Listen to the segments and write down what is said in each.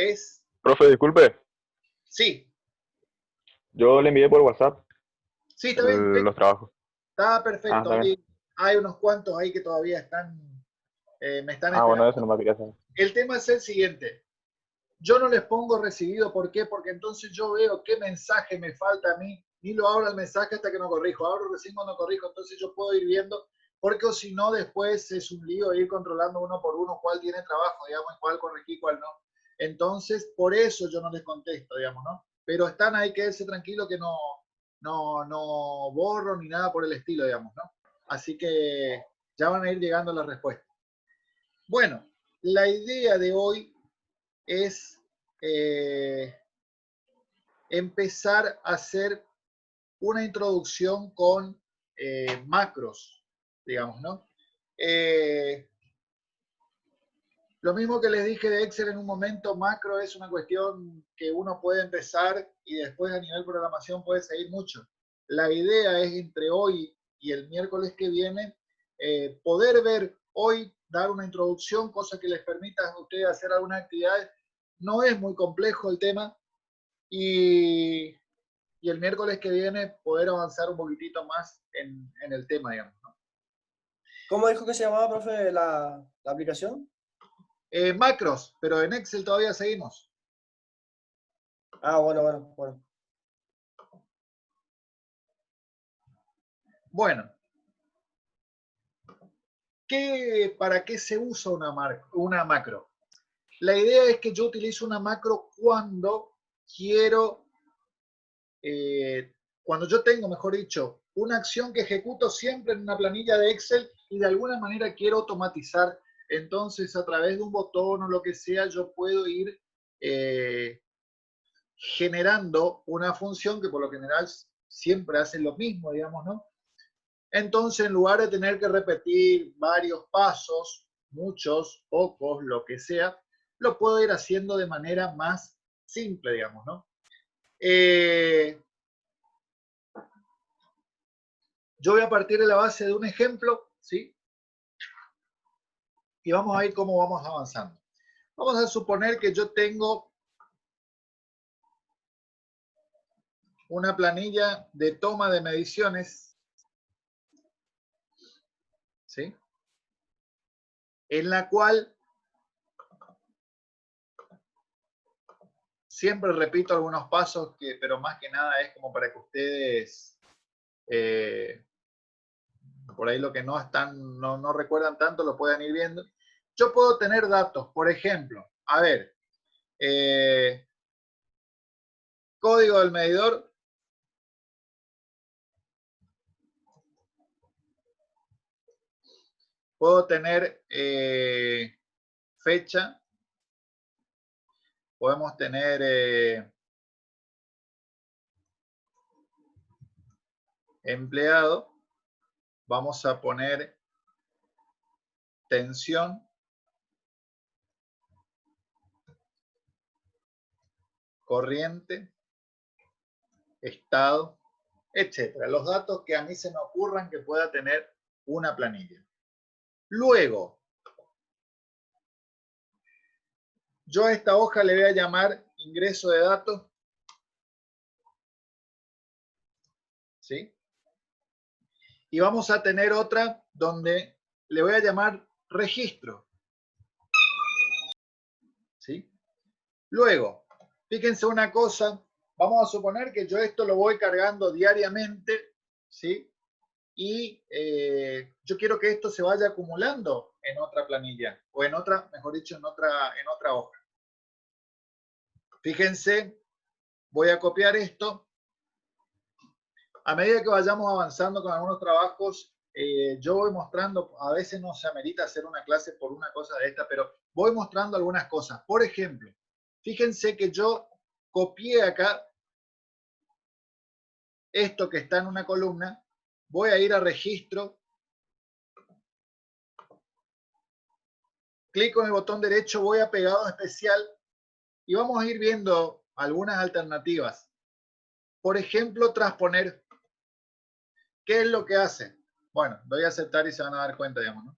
es... Profe, disculpe, Sí, yo le envié por WhatsApp sí, está bien, ok. los trabajos. Está Ah, perfecto. está bien. Hay unos cuantos ahí que todavía me están Ah, bueno, esperando. eso no me quería saber. El tema es el siguiente. Yo no les pongo recibido, ¿por qué? Porque entonces yo veo qué mensaje me falta a mí, ni lo abro el mensaje hasta que no corrijo. Abro recién cuando corrijo, entonces yo puedo ir viendo, porque o si no, después es un lío ir controlando uno por uno cuál tiene trabajo, digamos, cuál corregí, cuál no. Entonces, por eso yo no les contesto, digamos, ¿no? Pero están ahí, quédense tranquilo que no borro ni nada por el estilo, digamos, ¿no? Así que ya van a ir llegando las respuestas. Bueno, la idea de hoy es empezar a hacer una introducción con macros, digamos, ¿no? Lo mismo que les dije de Excel en un momento, macro es una cuestión que uno puede empezar y después a nivel programación puede seguir mucho. La idea es entre hoy y el miércoles que viene poder ver hoy, dar una introducción, cosa que les permita a ustedes hacer alguna actividad. No es muy complejo el tema y, y el miércoles que viene poder avanzar un poquitito más en el tema, digamos, ¿no? ¿Cómo dijo que se llamaba, profe, la aplicación? Macros, pero en Excel todavía seguimos. Ah, bueno. Bueno, ¿para qué se usa una macro? La idea es que yo utilizo una macro cuando quiero, cuando yo tengo, mejor dicho, una acción que ejecuto siempre en una planilla de Excel y de alguna manera quiero automatizar. Entonces, a través de un botón o lo que sea, yo puedo ir generando una función que por lo general siempre hace lo mismo, digamos, ¿no? Entonces, en lugar de tener que repetir varios pasos, muchos, pocos, lo que sea, lo puedo ir haciendo de manera más simple, digamos, ¿no? Yo voy a partir de la base de un ejemplo, ¿sí? Y vamos a ir cómo vamos avanzando. Vamos a suponer que yo tengo una planilla de toma de mediciones, ¿sí? En la cual siempre repito algunos pasos, pero más que nada es como para que ustedes por ahí lo que no recuerdan tanto lo puedan ir viendo. Yo puedo tener datos, por ejemplo, a ver, código del medidor, puedo tener fecha, podemos tener empleado, vamos a poner tensión, corriente, estado, etcétera. Los datos que a mí se me ocurran que pueda tener una planilla. Luego, yo a esta hoja le voy a llamar ingreso de datos, ¿sí? Y vamos a tener otra donde le voy a llamar registro, ¿sí? Luego, fíjense una cosa, vamos a suponer que yo esto lo voy cargando diariamente, ¿sí? Y yo quiero que esto se vaya acumulando en otra planilla, o en otra, mejor dicho, en otra hoja. Fíjense, voy a copiar esto. A medida que vayamos avanzando con algunos trabajos, yo voy mostrando, a veces no se amerita hacer una clase por una cosa de esta, pero voy mostrando algunas cosas. Por ejemplo, fíjense que yo copié acá esto que está en una columna, voy a ir a registro, clic con el botón derecho, voy a pegado especial y vamos a ir viendo algunas alternativas. Por ejemplo, transponer. ¿Qué es lo que hace? Bueno, doy a aceptar y se van a dar cuenta, digamos, ¿no?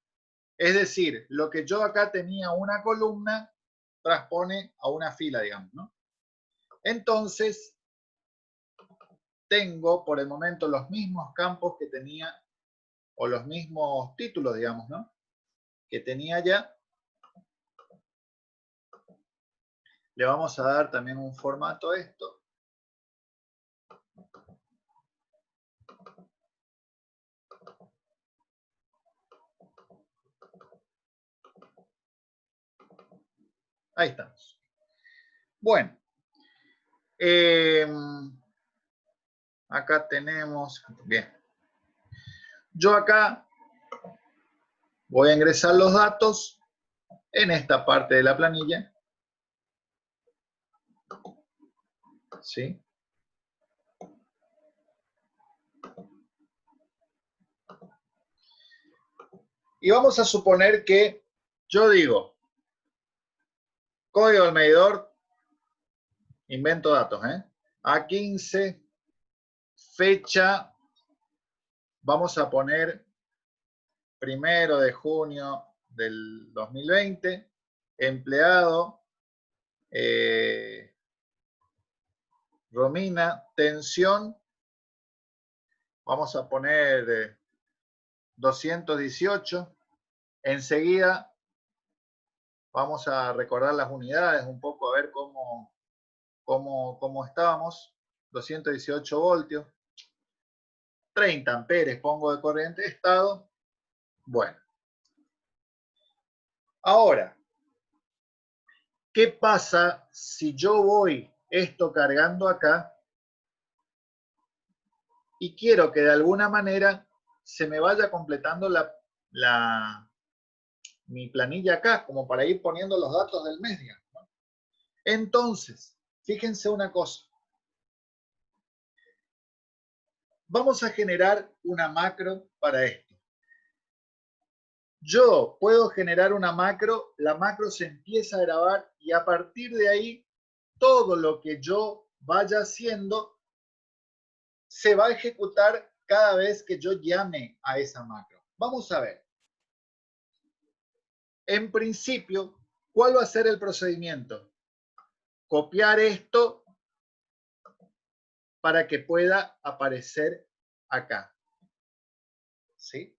Es decir, lo que yo acá tenía una columna, transpone a una fila, digamos, ¿no? Entonces, tengo por el momento los mismos campos que tenía, o los mismos títulos, digamos, ¿no? Que tenía ya. Le vamos a dar también un formato a esto. Ahí estamos. Bueno. Acá tenemos, bien. Yo acá voy a ingresar los datos en esta parte de la planilla. ¿Sí? Y vamos a suponer que yo digo, código del medidor, invento datos, A15, fecha, vamos a poner 1 de junio del 2020, empleado, Romina, tensión, vamos a poner 218, enseguida vamos a recordar las unidades un poco, a ver cómo estábamos, 218 voltios, 30 amperes pongo de corriente, estado, bueno. Ahora, ¿qué pasa si yo voy esto cargando acá y quiero que de alguna manera se me vaya completando mi planilla acá, como para ir poniendo los datos del mes, digamos, ¿no? Entonces, fíjense una cosa. Vamos a generar una macro para esto. Yo puedo generar una macro, la macro se empieza a grabar y a partir de ahí todo lo que yo vaya haciendo se va a ejecutar cada vez que yo llame a esa macro. Vamos a ver. En principio, ¿cuál va a ser el procedimiento? Copiar esto para que pueda aparecer acá. ¿Sí?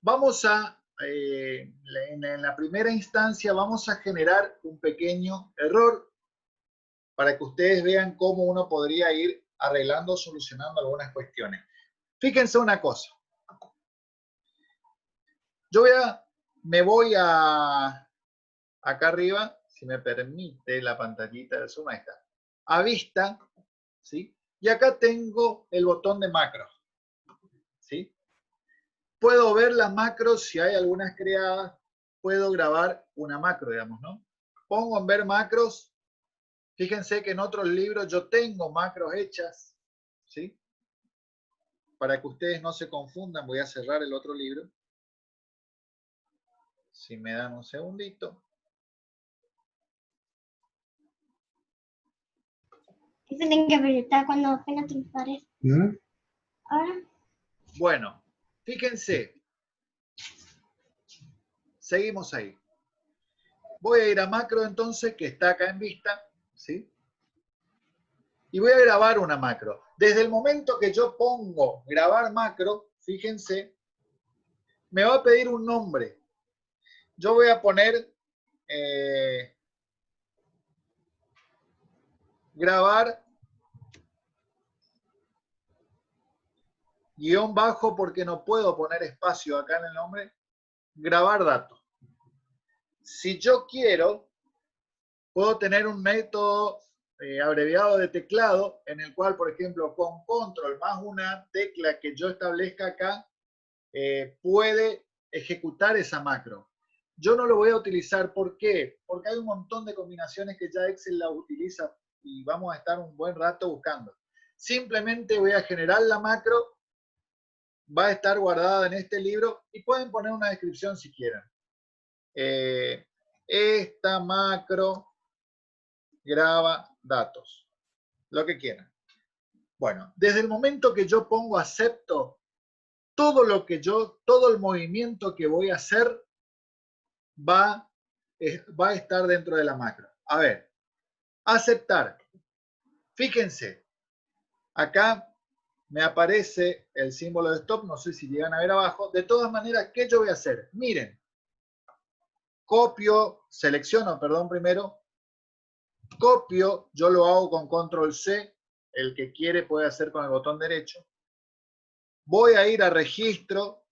Vamos a, en la primera instancia, vamos a generar un pequeño error para que ustedes vean cómo uno podría ir arreglando o solucionando algunas cuestiones. Fíjense una cosa. Yo me voy acá arriba, si me permite la pantallita de Zoom, ahí está. A vista, ¿sí? Y acá tengo el botón de macro, ¿sí? Puedo ver las macros, si hay algunas creadas, puedo grabar una macro, digamos, ¿no? Pongo en ver macros. Fíjense que en otros libros yo tengo macros hechas, ¿sí? Para que ustedes no se confundan, voy a cerrar el otro libro. Si me dan un segundito. Tienen que apretar cuando apenas te parece. Ahora. Bueno, fíjense. Seguimos ahí. Voy a ir a macro entonces, que está acá en vista, ¿sí? Y voy a grabar una macro. Desde el momento que yo pongo grabar macro, fíjense, me va a pedir un nombre. Yo voy a poner grabar guión bajo porque no puedo poner espacio acá en el nombre. Grabar datos. Si yo quiero, puedo tener un método abreviado de teclado en el cual, por ejemplo, con control más una tecla que yo establezca acá, puede ejecutar esa macro. Yo no lo voy a utilizar. ¿Por qué? Porque hay un montón de combinaciones que ya Excel la utiliza y vamos a estar un buen rato buscando. Simplemente voy a generar la macro, va a estar guardada en este libro y pueden poner una descripción si quieren. Esta macro graba datos, lo que quieran. Bueno, desde el momento que yo pongo acepto, todo el movimiento que voy a hacer va va a estar dentro de la macro. A ver, aceptar. Fíjense, acá me aparece el símbolo de stop, no sé si llegan a ver abajo. De todas maneras, ¿qué yo voy a hacer? Miren, selecciono, primero, copio, yo lo hago con control C, el que quiere puede hacer con el botón derecho. Voy a ir a registro,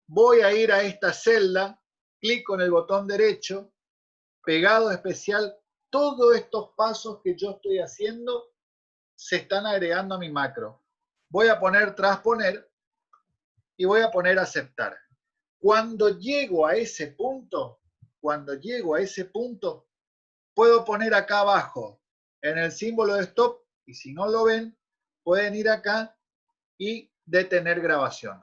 voy a ir a esta celda, clic con el botón derecho, pegado especial, todos estos pasos que yo estoy haciendo se están agregando a mi macro. Voy a poner transponer y voy a poner aceptar. Cuando llego a ese punto, puedo poner acá abajo en el símbolo de stop y si no lo ven, pueden ir acá y detener grabación.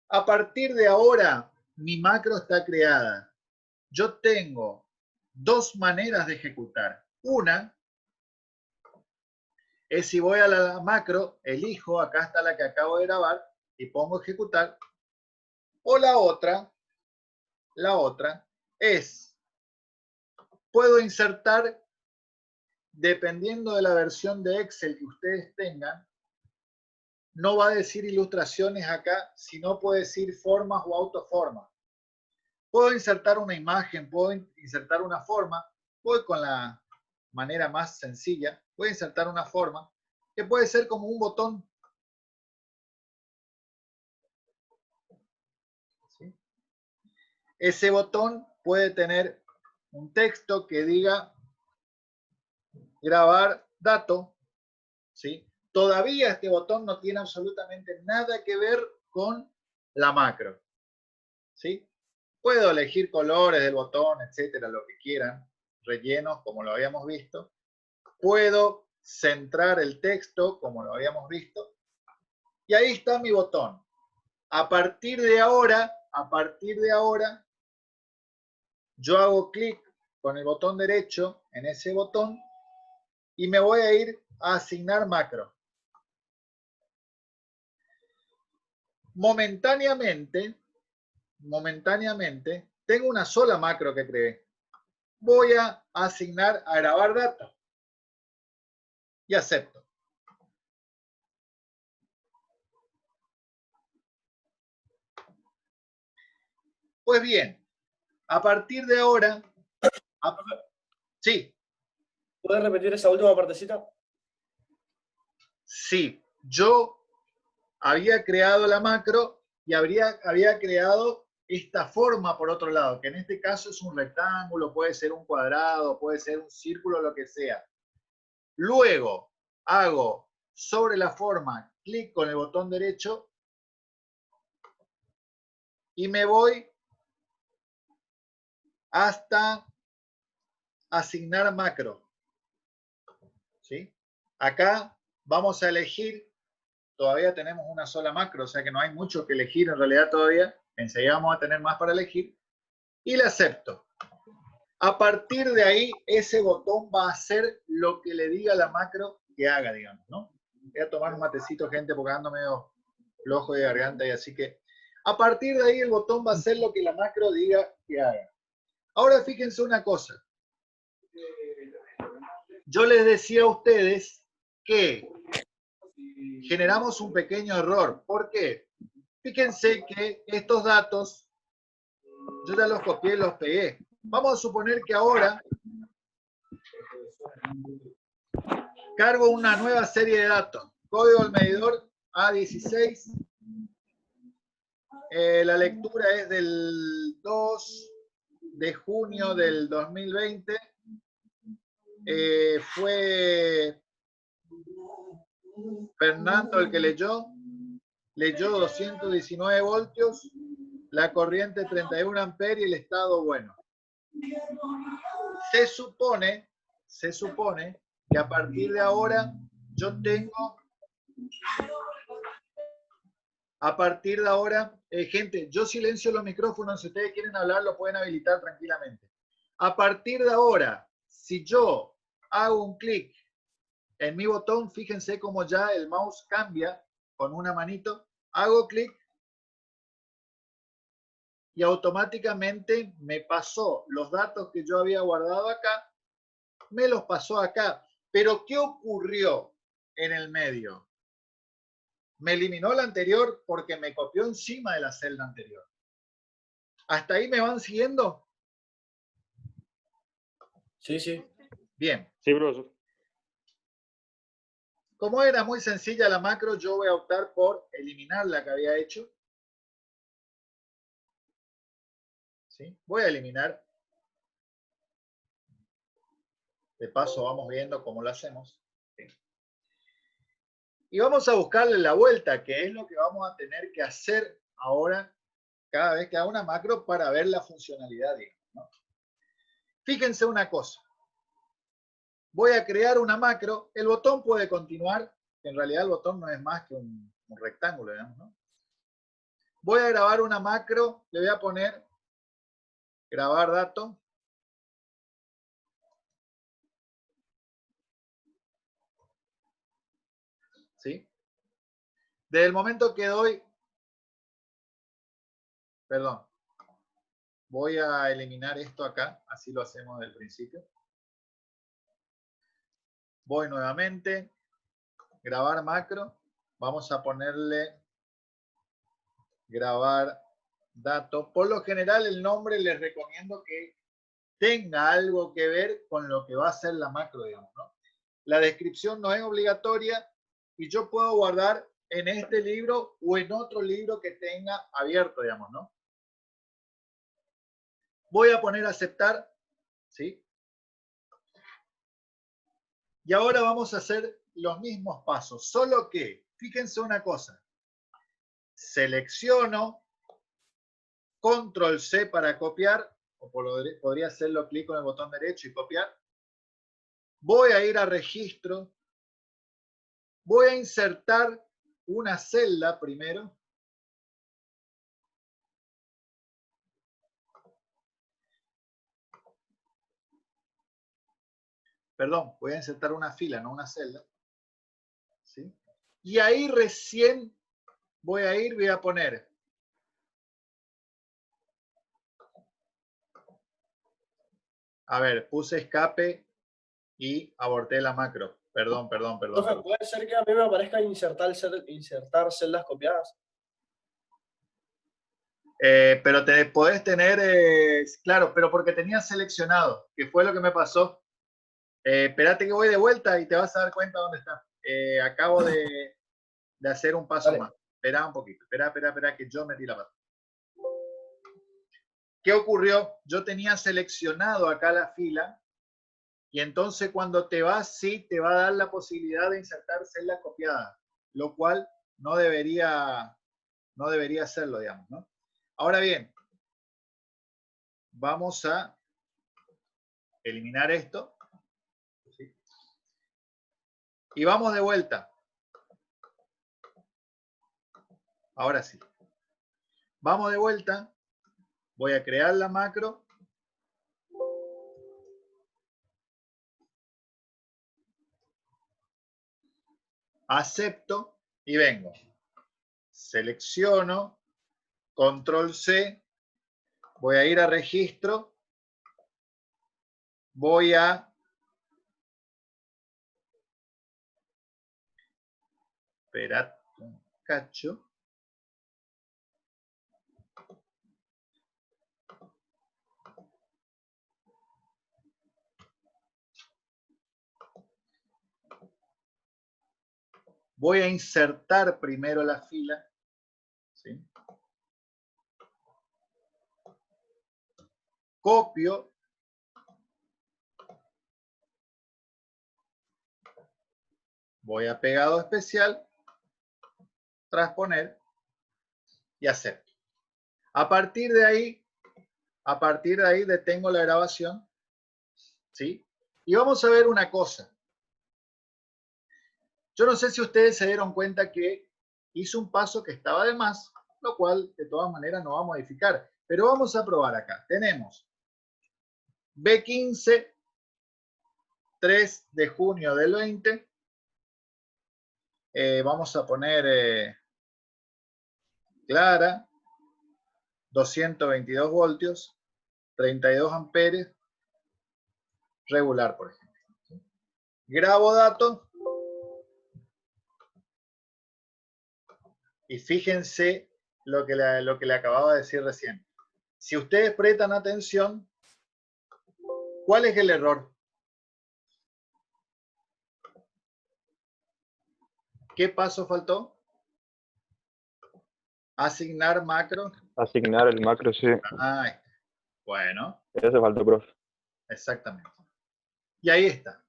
A partir de ahora, mi macro está creada. Yo tengo dos maneras de ejecutar. Una es si voy a la macro, elijo, acá está la que acabo de grabar, y pongo ejecutar. O la otra es, puedo insertar, dependiendo de la versión de Excel que ustedes tengan, no va a decir ilustraciones acá, sino puede decir formas o autoformas. Puedo insertar una imagen, puedo insertar una forma, voy con la manera más sencilla, voy a insertar una forma que puede ser como un botón. ¿Sí? Ese botón puede tener un texto que diga grabar dato. ¿Sí? Todavía este botón no tiene absolutamente nada que ver con la macro. ¿Sí? Puedo elegir colores del botón, etcétera, lo que quieran, rellenos, como lo habíamos visto. Puedo centrar el texto, como lo habíamos visto. Y ahí está mi botón. A partir de ahora, yo hago clic con el botón derecho en ese botón y me voy a ir a asignar macro. Momentáneamente, tengo una sola macro que creé. Voy a asignar a grabar datos y acepto. Pues bien, a partir de ahora... Sí. ¿Puedes repetir esa última partecita? Sí, yo había creado la macro y había creado esta forma por otro lado, que en este caso es un rectángulo, puede ser un cuadrado, puede ser un círculo, lo que sea. Luego hago sobre la forma, clic con el botón derecho y me voy hasta asignar macro. ¿Sí? Acá vamos a elegir, todavía tenemos una sola macro, o sea que no hay mucho que elegir en realidad todavía. Enseguida vamos a tener más para elegir. Y le acepto. A partir de ahí, ese botón va a hacer lo que le diga la macro que haga, digamos, ¿no? Voy a tomar un matecito, gente, porque ando medio flojo de garganta y así que... A partir de ahí, el botón va a hacer lo que la macro diga que haga. Ahora, fíjense una cosa. Yo les decía a ustedes que generamos un pequeño error. ¿Por qué? Fíjense que estos datos, yo ya los copié y los pegué. Vamos a suponer que ahora cargo una nueva serie de datos. Código del medidor A16. La lectura es del 2 de junio del 2020. Fue Fernando el que leyó. Leyó 219 voltios, la corriente 31 amperios y el estado bueno. Se supone que a partir de ahora yo tengo, gente, yo silencio los micrófonos, si ustedes quieren hablar lo pueden habilitar tranquilamente. A partir de ahora, si yo hago un clic en mi botón, fíjense cómo ya el mouse cambia con una manito, hago clic y automáticamente me pasó los datos que yo había guardado acá, me los pasó acá. Pero ¿qué ocurrió en el medio? Me eliminó la anterior porque me copió encima de la celda anterior. ¿Hasta ahí me van siguiendo? Sí, sí. Bien. Sí, profesor. Como era muy sencilla la macro, yo voy a optar por eliminar la que había hecho. ¿Sí? Voy a eliminar. De paso vamos viendo cómo lo hacemos. ¿Sí? Y vamos a buscarle la vuelta, que es lo que vamos a tener que hacer ahora cada vez que haga una macro para ver la funcionalidad, digamos, ¿no? Fíjense una cosa. Voy a crear una macro. El botón puede continuar. En realidad el botón no es más que un rectángulo, digamos, ¿no? Voy a grabar una macro. Le voy a poner grabar dato. ¿Sí? Desde el momento que doy, perdón, voy a eliminar esto acá, así lo hacemos del principio. Voy nuevamente, grabar macro, vamos a ponerle grabar dato. Por lo general el nombre les recomiendo que tenga algo que ver con lo que va a ser la macro, digamos, ¿no? La descripción no es obligatoria y yo puedo guardar en este libro o en otro libro que tenga abierto, digamos, ¿no? Voy a poner aceptar, ¿sí? Y ahora vamos a hacer los mismos pasos, solo que, fíjense una cosa, selecciono, control C para copiar, o podría hacerlo clic con el botón derecho y copiar. Voy a ir a registro, voy a insertar una celda primero. Perdón, voy a insertar una fila, no una celda. ¿Sí? Y ahí recién voy a poner a ver, puse escape y aborté la macro. Perdón. Profe, ¿puede ser que a mí me aparezca insertar celdas copiadas? Pero te podés tener, claro, pero porque tenías seleccionado, que fue lo que me pasó. Espérate que voy de vuelta y te vas a dar cuenta dónde está. Acabo de hacer un paso más. Espera un poquito. Espera, que yo metí la pata. ¿Qué ocurrió? Yo tenía seleccionado acá la fila y entonces cuando te vas, sí, te va a dar la posibilidad de insertar celda copiada, lo cual no debería hacerlo, digamos, ¿no? Ahora bien, vamos a eliminar esto. ¿Sí? Y vamos de vuelta. Ahora sí. Vamos de vuelta. Voy a crear la macro. Acepto y vengo. Selecciono. Control C. Voy a ir a registro. Voy a... Esperad un cacho. Voy a insertar primero la fila. ¿Sí? Copio. Voy a pegado especial. Transponer. Y acepto. A partir de ahí detengo la grabación. ¿Sí? Y vamos a ver una cosa. Yo no sé si ustedes se dieron cuenta que hice un paso que estaba de más, lo cual de todas maneras no va a modificar. Pero vamos a probar acá. Tenemos B15, 3 de junio del 20. Vamos a poner Clara. 222 voltios, 32 amperes, regular, por ejemplo. Grabo datos y fíjense lo que le acababa de decir recién. Si ustedes prestan atención, ¿cuál es el error? ¿Qué paso faltó? Asignar macro. Asignar el macro, sí. Ay, bueno, Ese falta, profe. exactamente. Y ahí está.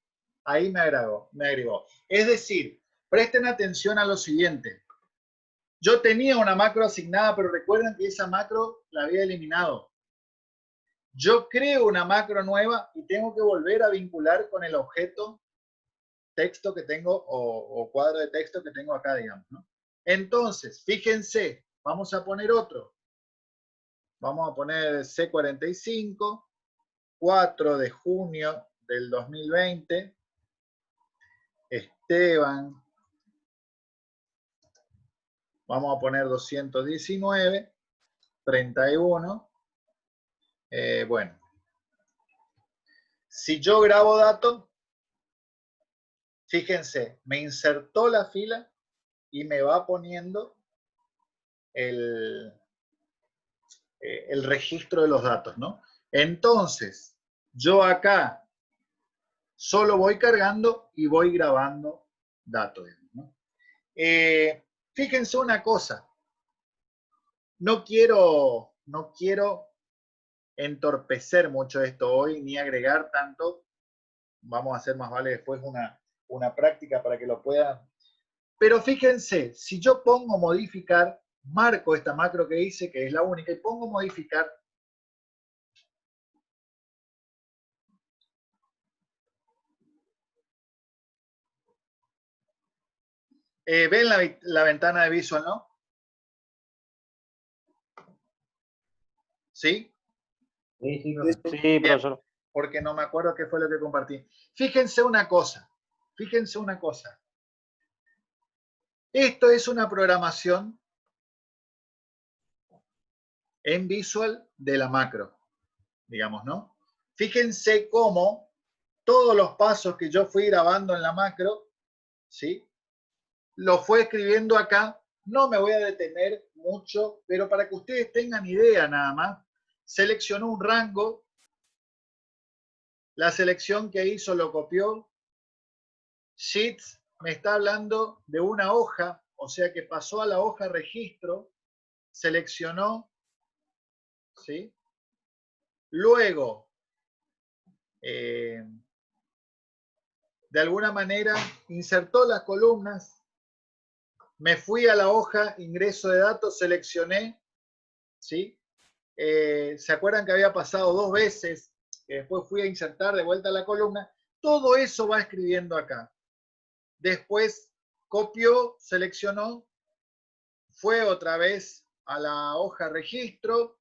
Ahí me agregó. Es decir, presten atención a lo siguiente. Yo tenía una macro asignada, pero recuerden que esa macro la había eliminado. Yo creo una macro nueva y tengo que volver a vincular con el objeto texto que tengo o cuadro de texto que tengo acá, digamos, ¿no? Entonces, fíjense, vamos a poner otro. Vamos a poner C45, 4 de junio del 2020. Esteban. Vamos a poner 219, 31. Bueno. Si yo grabo datos, fíjense, me insertó la fila y me va poniendo el registro de los datos, ¿no? Entonces, yo acá solo voy cargando y voy grabando datos, ¿no? Fíjense una cosa. No quiero entorpecer mucho esto hoy, ni agregar tanto. Vamos a hacer más vale después una práctica para que lo puedan. Pero fíjense, si yo pongo modificar, marco esta macro que hice, que es la única, y pongo modificar, ¿ven la ventana de Visual, no? ¿Sí? Sí, profesor. Sí, profesor. Porque no me acuerdo qué fue lo que compartí. Fíjense una cosa. Fíjense una cosa. Esto es una programación en Visual de la macro, digamos, ¿no? Fíjense cómo todos los pasos que yo fui grabando en la macro, ¿sí? Lo fue escribiendo acá. No me voy a detener mucho, pero para que ustedes tengan idea nada más, seleccionó un rango, la selección que hizo lo copió. Sheets me está hablando de una hoja, o sea que pasó a la hoja registro, seleccionó, ¿sí? Luego, de alguna manera, insertó las columnas, me fui a la hoja ingreso de datos, seleccioné, ¿sí? ¿Se acuerdan que había pasado 2 veces? Que después fui a insertar de vuelta la columna. Todo eso va escribiendo acá. Después copió, seleccionó, fue otra vez a la hoja registro,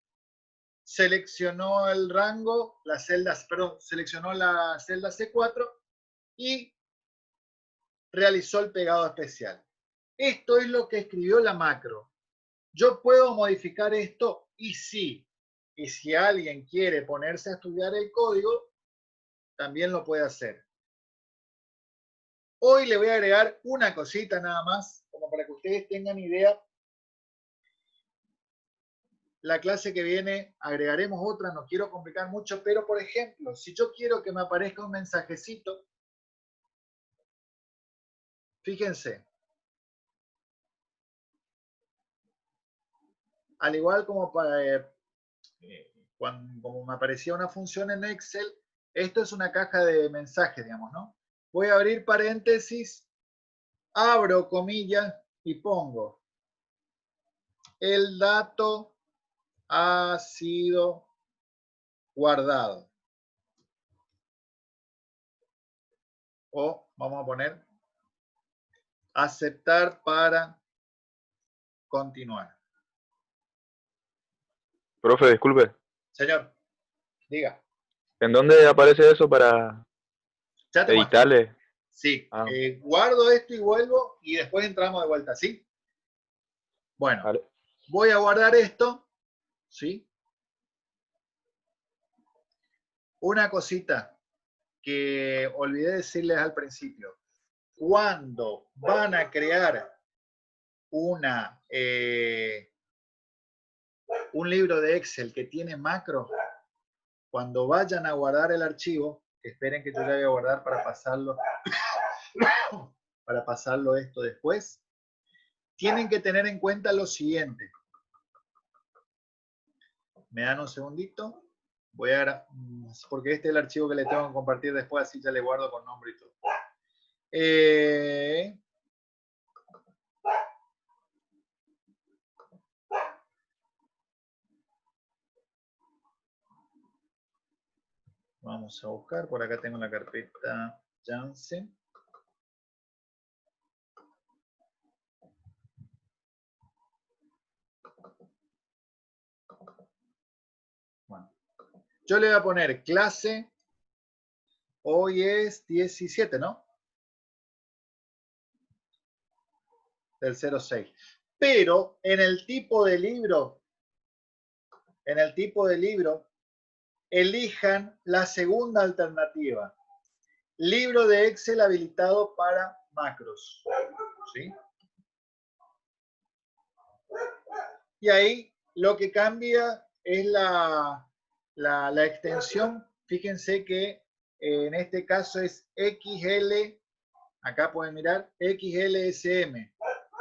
seleccionó el rango, las celdas, perdón, seleccionó la celda C4 y realizó el pegado especial. Esto es lo que escribió la macro. Yo puedo modificar esto y sí. Y si alguien quiere ponerse a estudiar el código, también lo puede hacer. Hoy le voy a agregar una cosita nada más, como para que ustedes tengan idea. La clase que viene agregaremos otra, no quiero complicar mucho, pero por ejemplo, si yo quiero que me aparezca un mensajecito, fíjense, al igual como como me aparecía una función en Excel, esto es una caja de mensajes, digamos, ¿no? Voy a abrir paréntesis, abro comillas y pongo el dato ha sido guardado. O vamos a poner aceptar para continuar. Profe, disculpe. Señor, diga. ¿En dónde aparece eso para Ya te muestro. editarle? Sí, Ah, guardo esto y vuelvo y después entramos de vuelta, ¿sí? Bueno, vale. voy a guardar esto ¿sí? Una cosita que olvidé decirles al principio. Cuando van a crear un libro de Excel que tiene macro, cuando vayan a guardar el archivo, esperen que yo ya voy a guardar para pasarlo esto después, tienen que tener en cuenta lo siguiente. Me dan un segundito. Voy a, porque este es el archivo que les tengo que compartir después, así ya le guardo con nombre y todo. Vamos a buscar, por acá tengo la carpeta Janssen. Bueno, yo le voy a poner clase, hoy es 17, ¿no? Del 06. Pero en el tipo de libro, elijan la segunda alternativa. Libro de Excel habilitado para macros. ¿Sí? Y ahí lo que cambia es la extensión. Fíjense que en este caso es XL, acá pueden mirar, XLSM,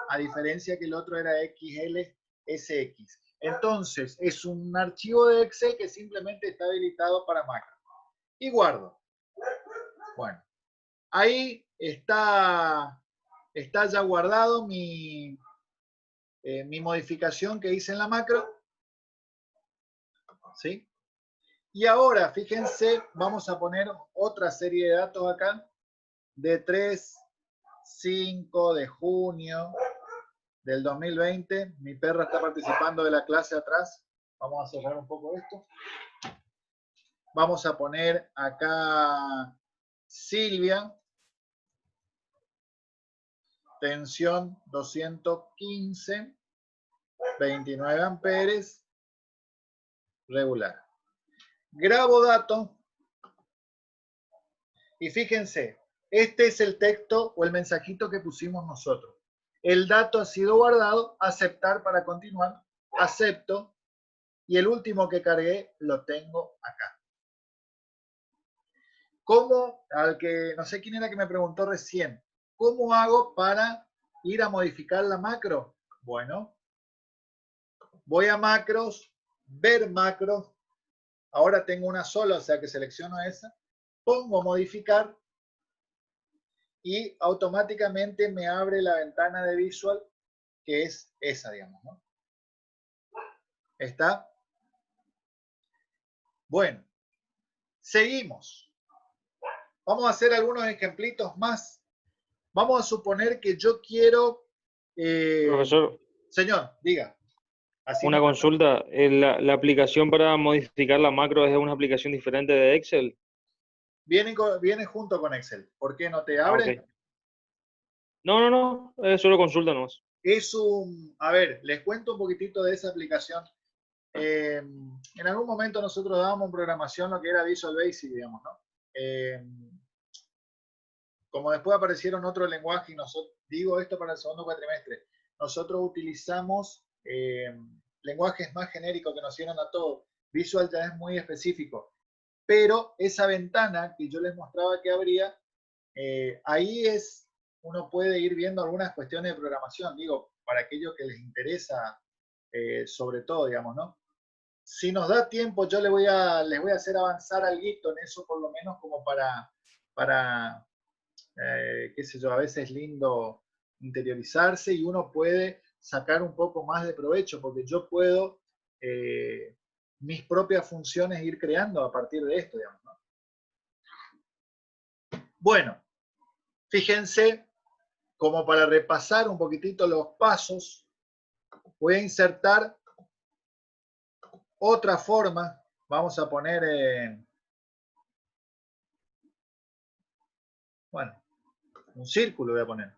a diferencia que el otro era XLSX. Entonces, es un archivo de Excel que simplemente está habilitado para macro. Y guardo. Bueno, ahí está ya guardado mi modificación que hice en la macro. ¿Sí? Y ahora, fíjense, vamos a poner otra serie de datos acá, de 5 de junio del 2020. Mi perra está participando de la clase atrás. Vamos a cerrar un poco esto. Vamos a poner acá Silvia, tensión 215, 29 amperes, regular. Grabo dato y fíjense, este es el texto o el mensajito que pusimos nosotros. El dato ha sido guardado, aceptar para continuar, acepto, y el último que cargué lo tengo acá. ¿Cómo? Al que no sé quién era que me preguntó recién, ¿cómo hago para ir a modificar la macro? Bueno, voy a macros, ver macros, ahora tengo una sola, o sea que selecciono esa, pongo modificar y automáticamente me abre la ventana de Visual, que es esa, digamos, ¿no? ¿Está? Bueno, seguimos. Vamos a hacer algunos ejemplitos más. Vamos a suponer que yo quiero... Profesor, señor, diga. Así una me pasa. consulta. ¿La aplicación para modificar la macro es una aplicación diferente de Excel? Viene junto con Excel. ¿Por qué no te abre? Ok. No, es solo consulta nomás. Es un... A ver, les cuento un poquitito de esa aplicación. En algún momento nosotros dábamos en programación lo que era Visual Basic, digamos, ¿no? Como después aparecieron otros lenguajes, y nosotros, digo esto para el segundo cuatrimestre, nosotros utilizamos lenguajes más genéricos que nos sirven a todos. Visual ya es muy específico. Pero esa ventana que yo les mostraba que abría, ahí uno puede ir viendo algunas cuestiones de programación, digo, para aquellos que les interesa, sobre todo, digamos, ¿no? Si nos da tiempo, yo les voy a hacer avanzar algo en eso, por lo menos como para qué sé yo, a veces es lindo interiorizarse y uno puede sacar un poco más de provecho, porque yo puedo mis propias funciones ir creando a partir de esto, digamos, ¿no? Bueno, fíjense, como para repasar un poquitito los pasos, voy a insertar otra forma. Vamos a poner bueno, un círculo voy a poner.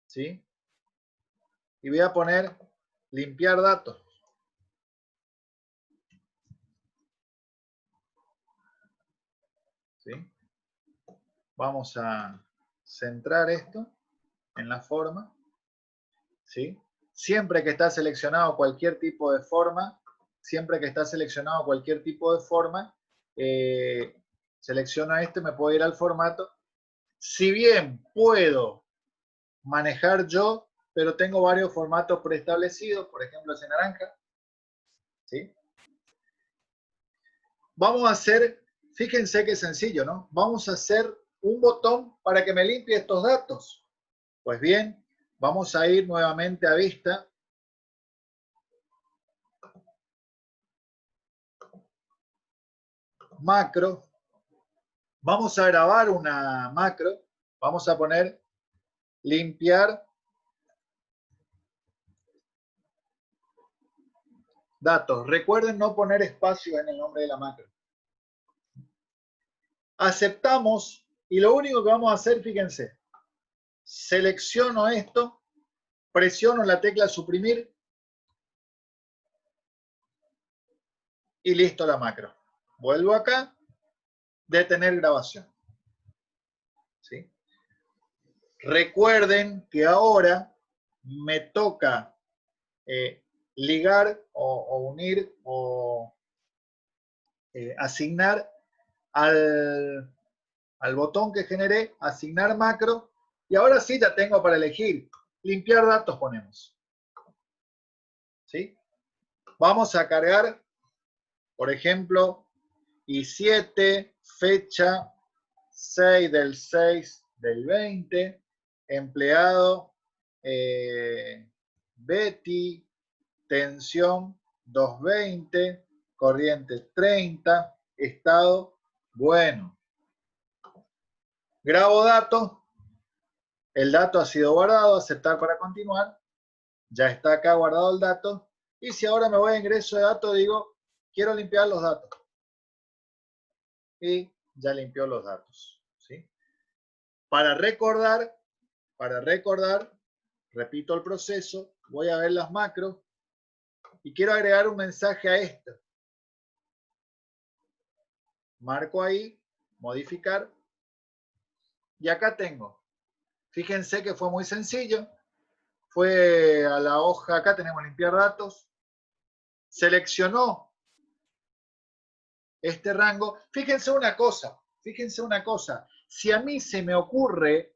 ¿Sí? Y voy a poner limpiar datos. ¿Sí? Vamos a centrar esto en la forma. ¿Sí? Siempre que está seleccionado cualquier tipo de forma, selecciono este, me puedo ir al formato. Si bien puedo manejar yo, pero tengo varios formatos preestablecidos, por ejemplo ese naranja. ¿Sí? Vamos a hacer, fíjense qué sencillo, ¿no? Vamos a hacer un botón para que me limpie estos datos. Pues bien, vamos a ir nuevamente a vista. Macro. Vamos a grabar una macro. Vamos a poner limpiar datos. Recuerden no poner espacio en el nombre de la macro. Aceptamos y lo único que vamos a hacer, fíjense, selecciono esto, presiono la tecla suprimir y listo la macro. Vuelvo acá, detener grabación. ¿Sí? Recuerden que ahora me toca ligar o unir o asignar al botón que generé, asignar macro, y ahora sí ya tengo para elegir. Limpiar datos ponemos. ¿Sí? Vamos a cargar, por ejemplo, I7, fecha 6 del 6 del 20, empleado Betty, tensión 220, corriente 30, estado bueno. Grabo datos, el dato ha sido guardado, aceptar para continuar, ya está acá guardado el dato, y si ahora me voy a ingreso de datos, digo, quiero limpiar los datos. Y ya limpió los datos. ¿Sí? Para recordar, repito el proceso, voy a ver las macros y quiero agregar un mensaje a esto. Marco ahí, modificar, y acá tengo. Fíjense que fue muy sencillo. Fue a la hoja, acá tenemos limpiar datos, seleccionó este rango. Fíjense una cosa, si a mí se me ocurre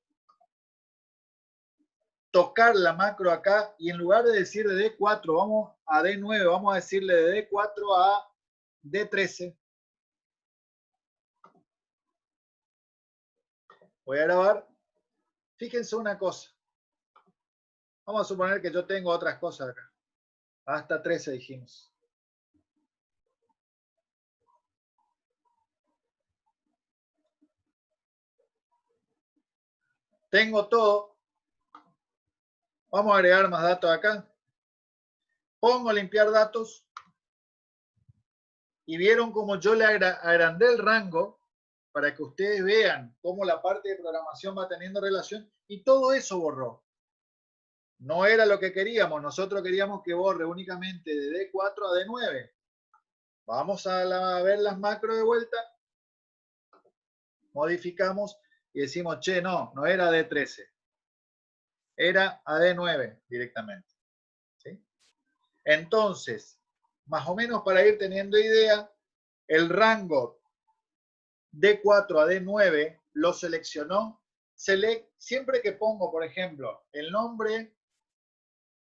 tocar la macro acá y en lugar de decir de D4 vamos a D9, vamos a decirle de D4 a D13. Voy a grabar. Fíjense una cosa. Vamos a suponer que yo tengo otras cosas acá. Hasta 13 dijimos. Tengo todo. Vamos a agregar más datos acá. Pongo limpiar datos. Y vieron como yo le agrandé el rango para que ustedes vean cómo la parte de programación va teniendo relación. Y todo eso borró. No era lo que queríamos. Nosotros queríamos que borre únicamente de D4 a D9. Vamos a ver las macros de vuelta. Modificamos y decimos, che, no era D13. Era a D9 directamente. ¿Sí? Entonces, más o menos para ir teniendo idea, el rango D4 a D9 lo seleccionó. Siempre que pongo, por ejemplo, el nombre,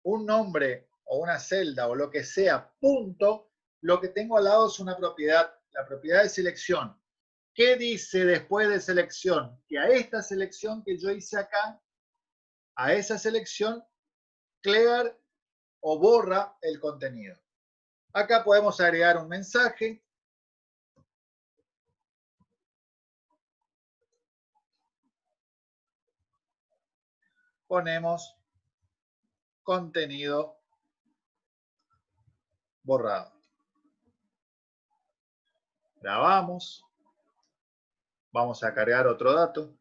un nombre o una celda o lo que sea, punto, lo que tengo al lado es una propiedad, la propiedad de selección. ¿Qué dice después de selección? Que a esta selección que yo hice acá, a esa selección, clear o borra el contenido. Acá podemos agregar un mensaje. Ponemos contenido borrado. Grabamos. Vamos a cargar otro dato.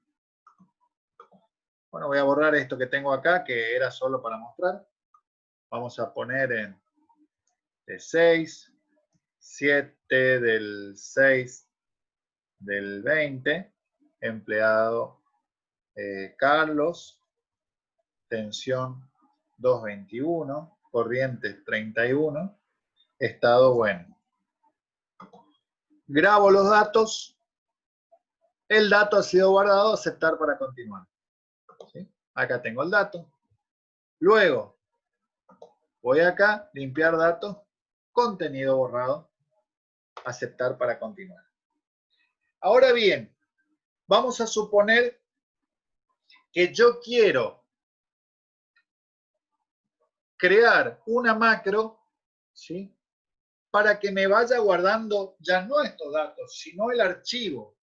Bueno, voy a borrar esto que tengo acá, que era solo para mostrar. Vamos a poner en de 6, 7 del 6 del 20, empleado Carlos, tensión 221, corriente 31, estado bueno. Grabo los datos, el dato ha sido guardado, aceptar para continuar. ¿Sí? Acá tengo el dato. Luego, voy acá, limpiar datos, contenido borrado, aceptar para continuar. Ahora bien, vamos a suponer que yo quiero crear una macro, ¿sí? Para que me vaya guardando ya no estos datos, sino el archivo.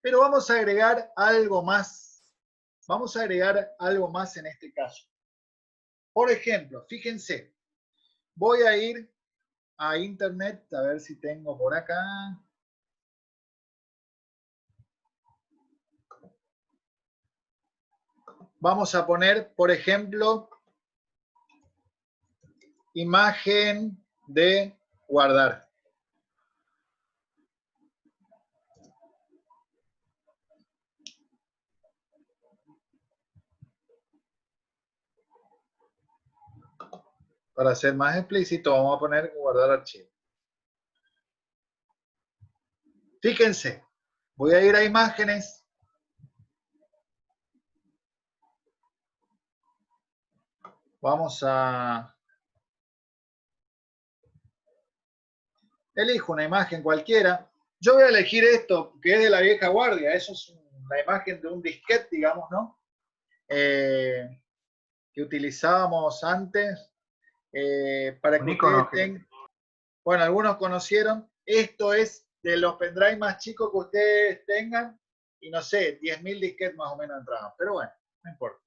Pero vamos a agregar algo más. Vamos a agregar algo más en este caso. Por ejemplo, fíjense, voy a ir a internet, a ver si tengo por acá. Vamos a poner, por ejemplo, imagen de guardar. Para ser más explícito, vamos a poner guardar archivo. Fíjense, voy a ir a imágenes. Vamos a... Elijo una imagen cualquiera. Yo voy a elegir esto, que es de la vieja guardia. Eso es una imagen de un disquete, digamos, ¿no? Que utilizábamos antes para que ustedes tengan... Bueno, algunos conocieron. Esto es de los pendrive más chicos que ustedes tengan. Y no sé, 10.000 disquetes más o menos entraban. Pero bueno, no importa.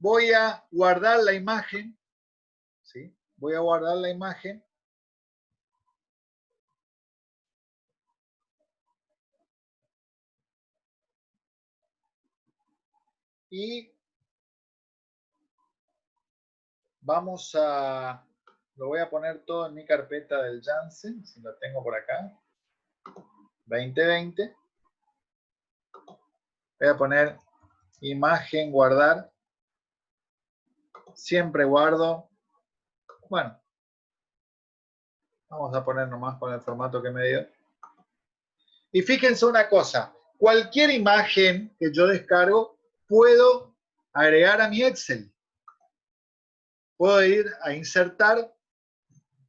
Voy a guardar la imagen. ¿Sí? Voy a guardar la imagen. Y vamos a... Lo voy a poner todo en mi carpeta del Janssen, si lo tengo por acá. 2020. Voy a poner imagen, guardar. Siempre guardo. Bueno. Vamos a poner nomás con el formato que me dio. Y fíjense una cosa. Cualquier imagen que yo descargo, puedo agregar a mi Excel. Puedo ir a insertar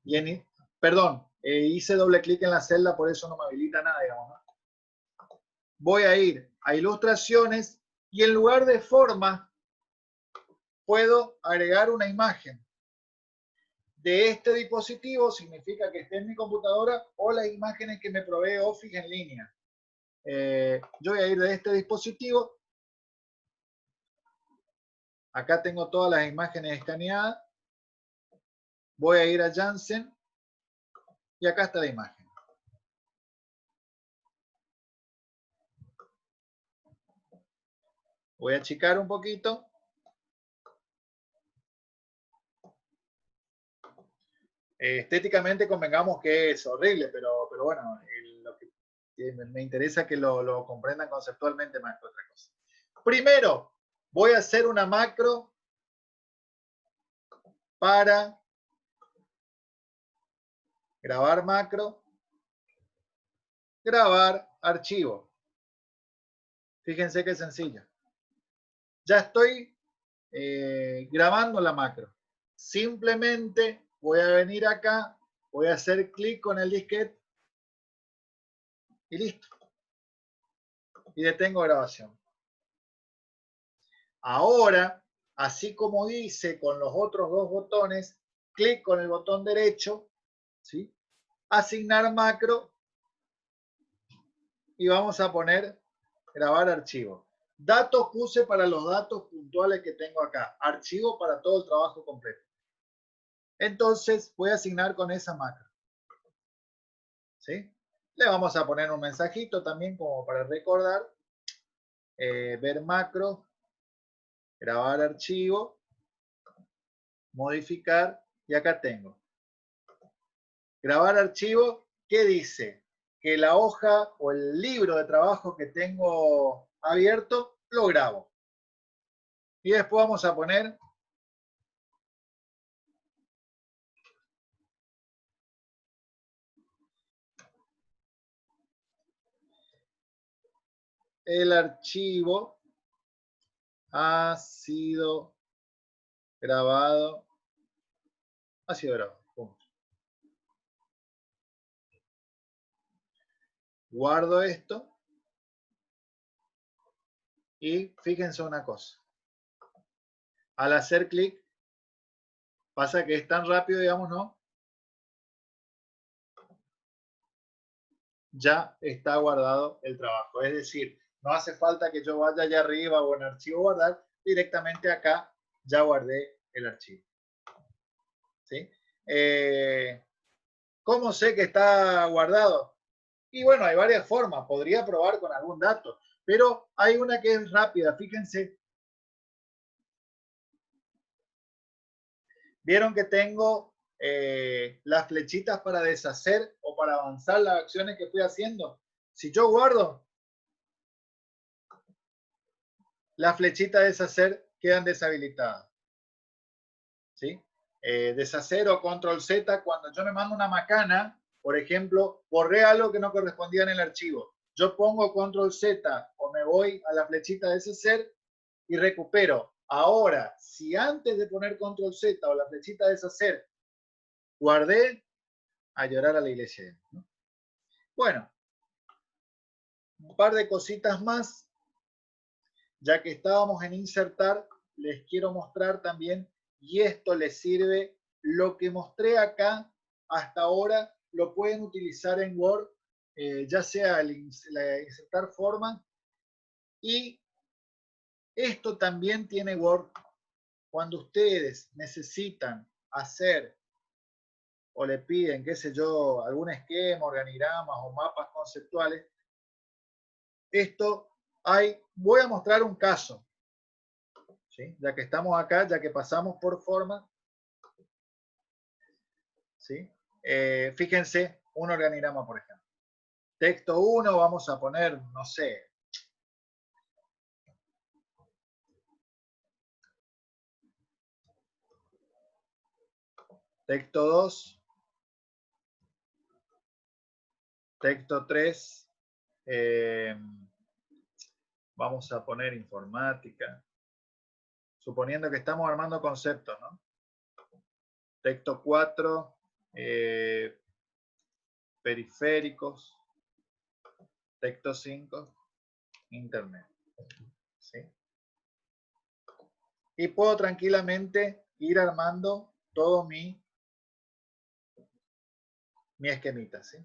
y en... Perdón, hice doble clic en la celda, por eso no me habilita nada, digamos, ¿no? Voy a ir a ilustraciones y en lugar de forma puedo agregar una imagen de este dispositivo, significa que esté en mi computadora, o las imágenes que me provee Office en línea. Yo voy a ir de este dispositivo. Acá tengo todas las imágenes escaneadas. Voy a ir a Janssen y acá está la imagen. Voy a achicar un poquito. Estéticamente convengamos que es horrible, pero bueno, lo que me interesa que lo comprendan conceptualmente más que otra cosa. Primero, voy a hacer una macro para grabar macro, grabar archivo. Fíjense qué sencillo. Ya estoy grabando la macro. Simplemente voy a venir acá, voy a hacer clic con el disquete y listo. Y detengo grabación. Ahora, así como hice con los otros dos botones, clic con el botón derecho, ¿sí? Asignar macro y vamos a poner grabar archivo. Datos puse para los datos puntuales que tengo acá. Archivo para todo el trabajo completo. Entonces voy a asignar con esa macro. ¿Sí? Le vamos a poner un mensajito también como para recordar. Ver macro. Grabar archivo. modificar, y acá tengo. Grabar archivo, ¿qué dice? Que la hoja o el libro de trabajo que tengo abierto, lo grabo. Y después vamos a poner el archivo ha sido grabado. Ha sido grabado. Punto. Guardo esto. Y fíjense una cosa. Al hacer clic, pasa que es tan rápido, digamos, ¿no? Ya está guardado el trabajo. Es decir, no hace falta que yo vaya allá arriba o en archivo guardar. Directamente acá ya guardé el archivo. ¿Sí? ¿Cómo sé que está guardado? Y bueno, hay varias formas. Podría probar con algún dato. Pero hay una que es rápida. Fíjense. Vieron que tengo las flechitas para deshacer o para avanzar las acciones que fui haciendo. Si yo guardo, las flechitas de deshacer quedan deshabilitadas. ¿Sí? Deshacer o control Z, cuando yo me mando una macana, por ejemplo, borré algo que no correspondía en el archivo. Yo pongo control Z o me voy a la flechita de deshacer y recupero. Ahora, si antes de poner control Z o la flechita de deshacer, guardé, a llorar a la iglesia. ¿No? Bueno, un par de cositas más. Ya que estábamos en insertar, les quiero mostrar también, y esto les sirve, lo que mostré acá hasta ahora, lo pueden utilizar en Word, ya sea la insertar forma, y esto también tiene Word. Cuando ustedes necesitan hacer o le piden, qué sé yo, algún esquema, organigramas o mapas conceptuales, esto voy a mostrar un caso. ¿Sí? Ya que estamos acá, ya que pasamos por forma, ¿sí? Fíjense, un organigrama, por ejemplo. Texto 1, vamos a poner, no sé. Texto 2. Texto 3. Vamos a poner informática. Suponiendo que estamos armando conceptos, ¿no? Texto 4. Periféricos. Texto 5. Internet. ¿Sí? Y puedo tranquilamente ir armando todo mi esquemita, ¿sí?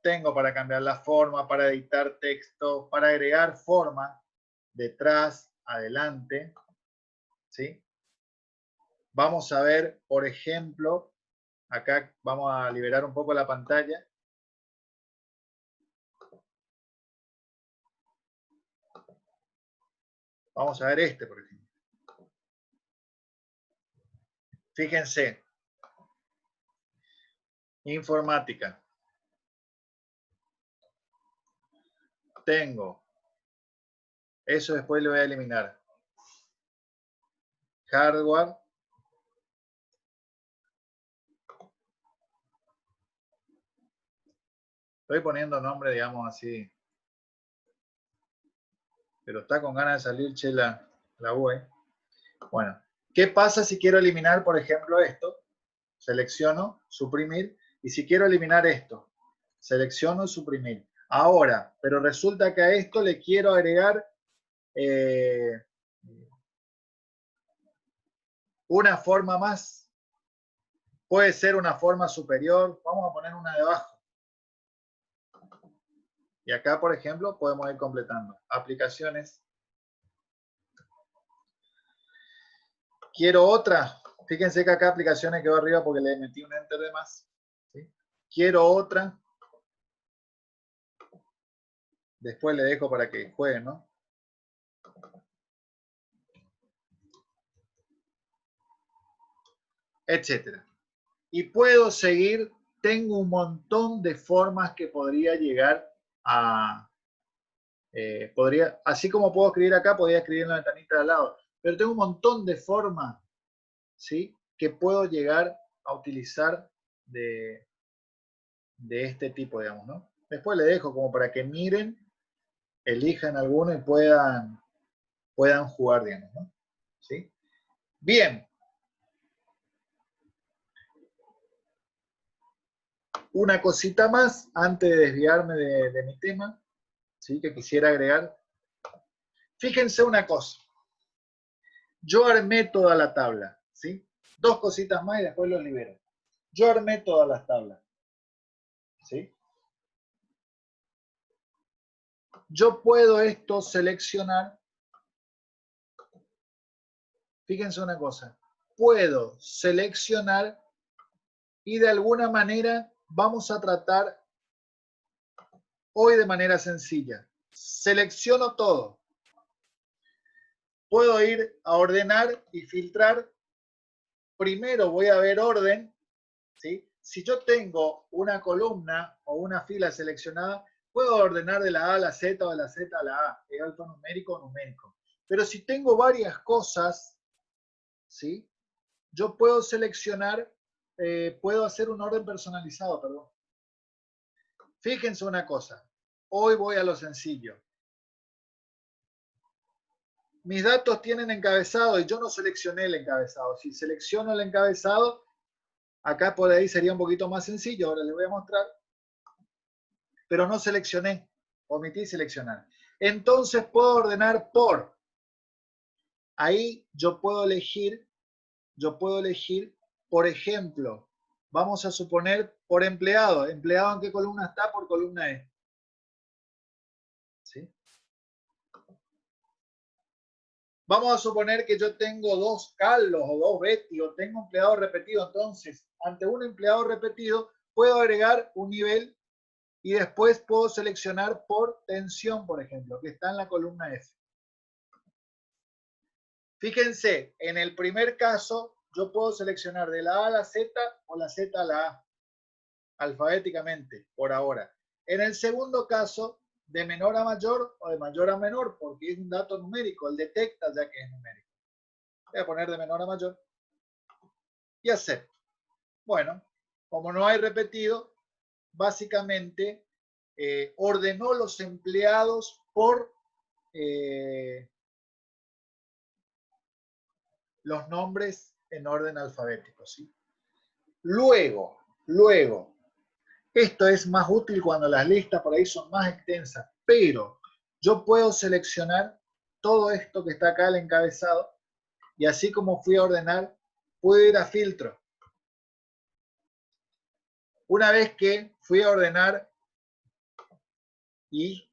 Tengo para cambiar la forma, para editar texto, para agregar forma, detrás, adelante, ¿sí? Vamos a ver, por ejemplo, acá vamos a liberar un poco la pantalla. Vamos a ver este, por ejemplo. Fíjense. Informática. Tengo. Eso después lo voy a eliminar. Hardware. Estoy poniendo nombre, digamos así. Pero está con ganas de salir, che, la UE. Bueno, ¿qué pasa si quiero eliminar, por ejemplo, esto? Selecciono, suprimir. Y si quiero eliminar esto, selecciono, suprimir. Ahora, pero resulta que a esto le quiero agregar una forma más. Puede ser una forma superior. Vamos a poner una debajo. Y acá, por ejemplo, podemos ir completando. Aplicaciones. Quiero otra. Fíjense que acá aplicaciones quedó arriba porque le metí un enter de más. ¿Sí? Quiero otra. Después le dejo para que jueguen, ¿no? etcétera. Y puedo seguir, tengo un montón de formas que podría llegar a... así como puedo escribir acá, podría escribir en la ventanita de al lado. Pero tengo un montón de formas, ¿sí?, que puedo llegar a utilizar de este tipo, digamos, ¿no? Después le dejo como para que miren, elijan alguno y puedan jugar, digamos, ¿no? ¿Sí? Bien. Una cosita más antes de desviarme de mi tema, ¿sí?, que quisiera agregar. Fíjense una cosa. Yo armé toda la tabla, ¿sí? Dos cositas más y después los libero. Yo armé todas las tablas, ¿sí? Yo puedo esto seleccionar. Fíjense una cosa. Puedo seleccionar y de alguna manera vamos a tratar hoy de manera sencilla. Selecciono todo. Puedo ir a ordenar y filtrar. Primero voy a ver orden, ¿sí? Si yo tengo una columna o una fila seleccionada, puedo ordenar de la A a la Z o de la Z a la A, alfanumérico o numérico. Pero si tengo varias cosas, ¿sí?, yo puedo seleccionar, puedo hacer un orden personalizado, perdón. Fíjense una cosa, hoy voy a lo sencillo. Mis datos tienen encabezado y yo no seleccioné el encabezado. Si selecciono el encabezado, acá por ahí sería un poquito más sencillo, ahora les voy a mostrar. Pero no seleccioné, omití seleccionar. Entonces puedo ordenar por. Ahí yo puedo elegir, por ejemplo, vamos a suponer por empleado. ¿Empleado en qué columna está? Por columna E. ¿Sí? Vamos a suponer que yo tengo 2 Carlos o 2 Betty o tengo empleado repetido. Entonces, ante un empleado repetido, puedo agregar un nivel y después puedo seleccionar por tensión, por ejemplo, que está en la columna F. Fíjense, en el primer caso, yo puedo seleccionar de la A a la Z o la Z a la A, alfabéticamente, por ahora. En el segundo caso, de menor a mayor o de mayor a menor, porque es un dato numérico, él detecta ya que es numérico. Voy a poner de menor a mayor y acepto. Bueno, como no hay repetido, básicamente ordenó los empleados por los nombres en orden alfabético, ¿sí? Luego, esto es más útil cuando las listas por ahí son más extensas, pero yo puedo seleccionar todo esto que está acá, el encabezado, y así como fui a ordenar, puedo ir a filtro. Una vez que fui a ordenar y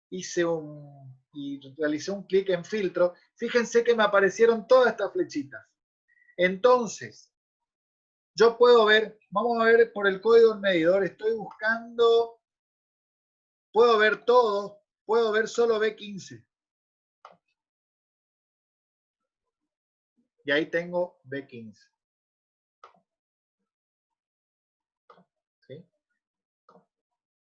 realicé un clic en filtro, fíjense que me aparecieron todas estas flechitas. Entonces, yo puedo ver, vamos a ver por el código del medidor, estoy buscando, puedo ver todo, puedo ver solo B15. Y ahí tengo B15. ¿Sí?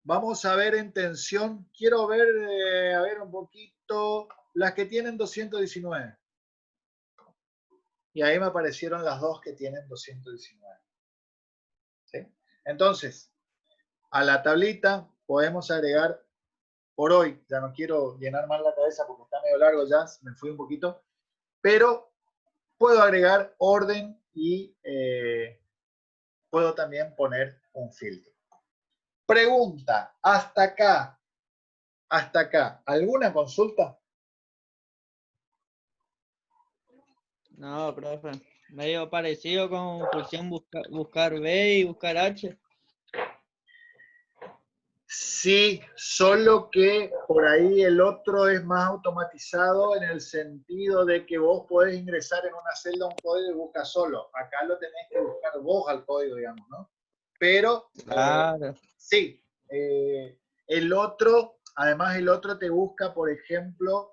Vamos a ver en tensión, quiero ver, a ver un poquito, las que tienen 219. Y ahí me aparecieron las dos que tienen 219. ¿Sí? Entonces, a la tablita podemos agregar, por hoy, ya no quiero llenar más la cabeza porque está medio largo ya, me fui un poquito, pero puedo agregar orden y puedo también poner un filtro. Pregunta, hasta acá, ¿alguna consulta? No, profe. Medio parecido con función buscar B y buscar H. Sí, solo que por ahí el otro es más automatizado en el sentido de que vos podés ingresar en una celda un código y buscar solo. Acá lo tenés que buscar vos al código, digamos, ¿no? Pero, Claro. sí, el otro, además el otro te busca, por ejemplo,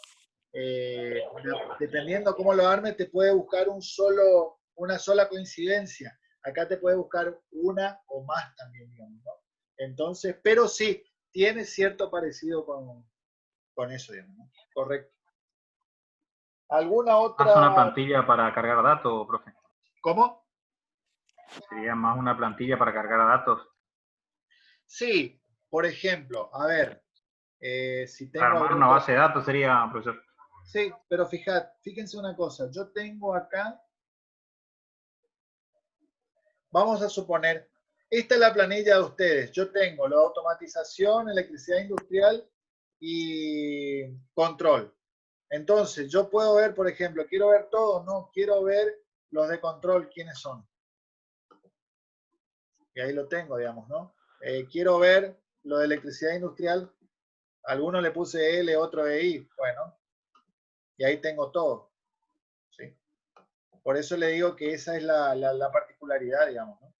dependiendo cómo lo armes, te puede buscar un solo una sola coincidencia. Acá te puede buscar una o más también, digamos, ¿no? Entonces, pero sí, tiene cierto parecido con eso, digamos, ¿no? Correcto. ¿Alguna Más una otra? plantilla para cargar datos, profe. ¿Cómo? Sería más una plantilla para cargar datos. Sí, por ejemplo, a ver, si tengo Armar una base de datos sería, profesor. Sí, pero fíjense una cosa, yo tengo acá, vamos a suponer, esta es la planilla de ustedes, yo tengo la automatización, electricidad industrial y control. Entonces, yo puedo ver, por ejemplo, quiero ver todos, no, quiero ver los de control, quiénes son. Y ahí lo tengo, digamos, ¿no? Quiero ver lo de electricidad industrial, alguno le puse L, otro EI, bueno, y ahí tengo todo, ¿sí? Por eso le digo que esa es la particularidad, digamos, ¿no?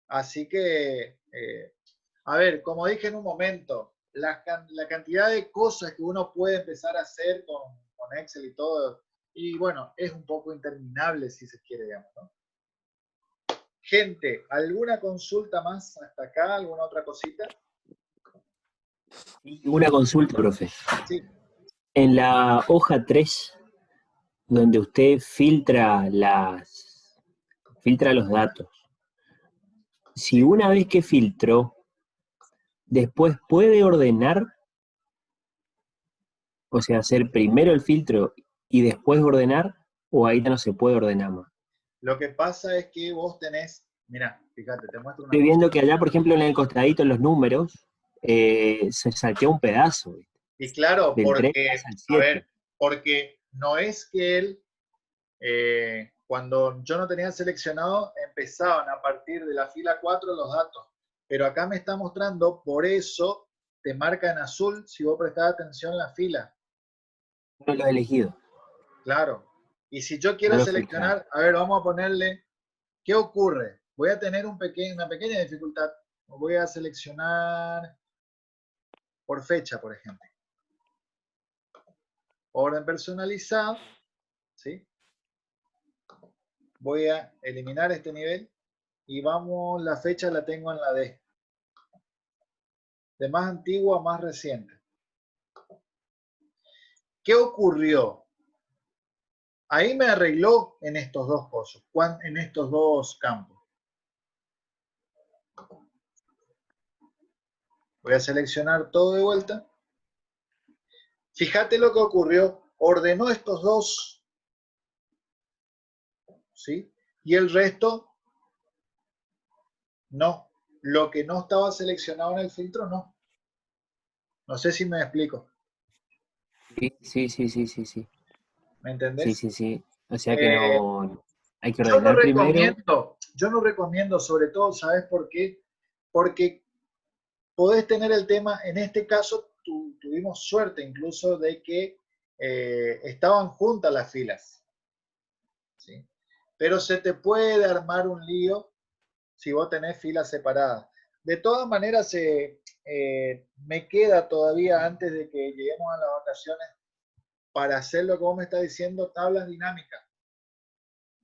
Así que, a ver, como dije en un momento, la cantidad de cosas que uno puede empezar a hacer con Excel y todo, y bueno, es un poco interminable si se quiere, digamos, ¿no? Gente, ¿alguna consulta más hasta acá? ¿Alguna otra cosita? Una consulta, profe. Sí. En la hoja 3, donde usted filtra los datos, si una vez que filtró, después puede ordenar, o sea, hacer primero el filtro y después ordenar, o ahí ya no se puede ordenar más. Lo que pasa es que vos tenés, mira, fíjate, te muestro una Estoy cosa. viendo que allá, por ejemplo, en el costadito, en los números, se salteó un pedazo. Y claro, del 3 porque, al a 7. ver, porque no es que él, cuando yo no tenía seleccionado, empezaban a partir de la fila 4 los datos. Pero acá me está mostrando, por eso te marca en azul si vos prestás atención en la fila. No lo he elegido. Claro. Y si yo quiero No lo seleccionar, a ver, vamos a ponerle, ¿qué ocurre? Voy a tener una pequeña dificultad. Voy a seleccionar por fecha, por ejemplo. Orden personalizado, ¿sí? Voy a eliminar este nivel y vamos, la fecha la tengo en la D. De más antiguo a más reciente. ¿Qué ocurrió? Ahí me arregló en estos dos cosas, en estos dos campos. Voy a seleccionar todo de vuelta. Fíjate lo que ocurrió. Ordenó estos dos, ¿sí? Y el resto, no. Lo que no estaba seleccionado en el filtro, no. No sé si me explico. Sí. ¿Me entendés? Sí. O sea que no hay que Yo no ordenar primero. recomiendo, sobre todo, ¿sabes por qué? Porque podés tener el tema, en este caso tuvimos suerte incluso de que estaban juntas las filas, ¿sí? Pero se te puede armar un lío si vos tenés filas separadas. De todas maneras, me queda todavía antes de que lleguemos a las vacaciones para hacer lo que vos me estás diciendo, tablas dinámicas,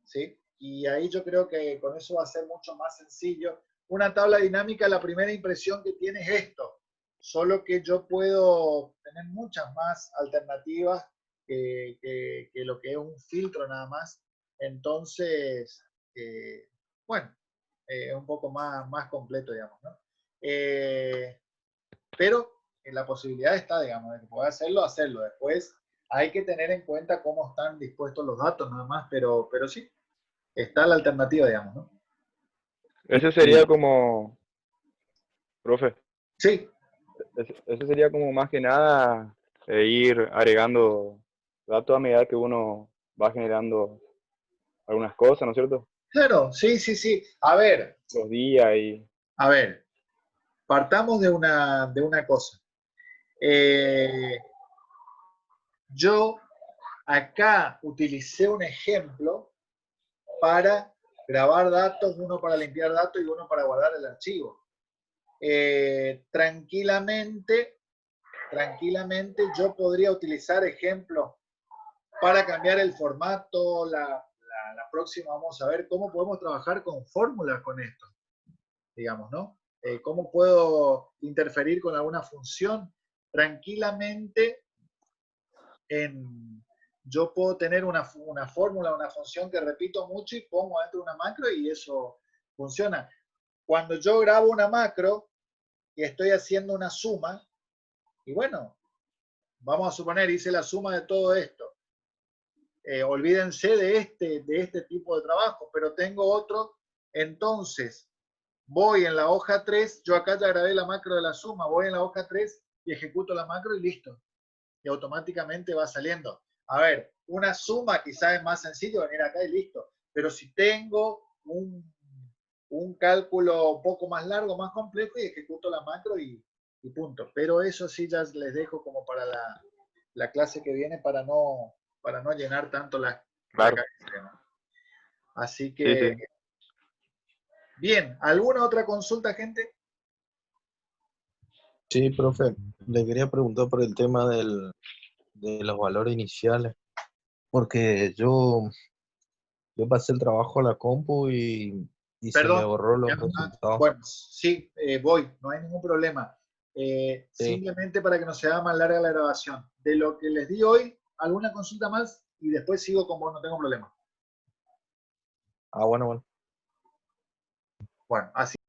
¿sí? Y ahí yo creo que con eso va a ser mucho más sencillo. Una tabla dinámica, la primera impresión que tiene es esto, solo que yo puedo tener muchas más alternativas que lo que es un filtro nada más. Entonces, bueno, es un poco más completo, digamos, ¿no? Pero la posibilidad está, digamos, de que pueda hacerlo. Después hay que tener en cuenta cómo están dispuestos los datos nada más, pero sí, está la alternativa, digamos, ¿no? Ese sería como, profe, Sí, ese sería como más que nada ir agregando datos a medida que uno va generando algunas cosas, ¿no es cierto? claro, sí. Los días y... A ver, partamos de una cosa. Yo acá utilicé un ejemplo para grabar datos, uno para limpiar datos y uno para guardar el archivo. Tranquilamente yo podría utilizar ejemplos para cambiar el formato, la la próxima vamos a ver cómo podemos trabajar con fórmulas con esto, digamos, ¿no? Cómo puedo interferir con alguna función tranquilamente yo puedo tener una fórmula, una función que repito mucho y pongo dentro de una macro y eso funciona. Cuando yo grabo una macro y estoy haciendo una suma, y bueno, vamos a suponer, hice la suma de todo esto. Olvídense de este tipo de trabajo, pero tengo otro. Entonces, voy en la hoja 3, yo acá ya grabé la macro de la suma, voy en la hoja 3 y ejecuto la macro y listo. Y automáticamente va saliendo. A ver, una suma quizás es más sencillo venir acá y listo. Pero si tengo un cálculo un poco más largo, más complejo, y ejecuto la macro y punto. Pero eso sí ya les dejo como para la clase que viene para no llenar tanto la cabeza, ¿no? Así que, Sí. bien, ¿alguna otra consulta, gente? Sí, profe, le quería preguntar por el tema de los valores iniciales, porque yo pasé el trabajo a la compu y se me Perdón. borró los resultados. Bueno, sí, voy, no hay ningún problema. Sí. Simplemente para que no se haga más larga la grabación. De lo que les di hoy, alguna consulta más y después sigo con vos, no tengo problema. Ah, bueno. Bueno, así.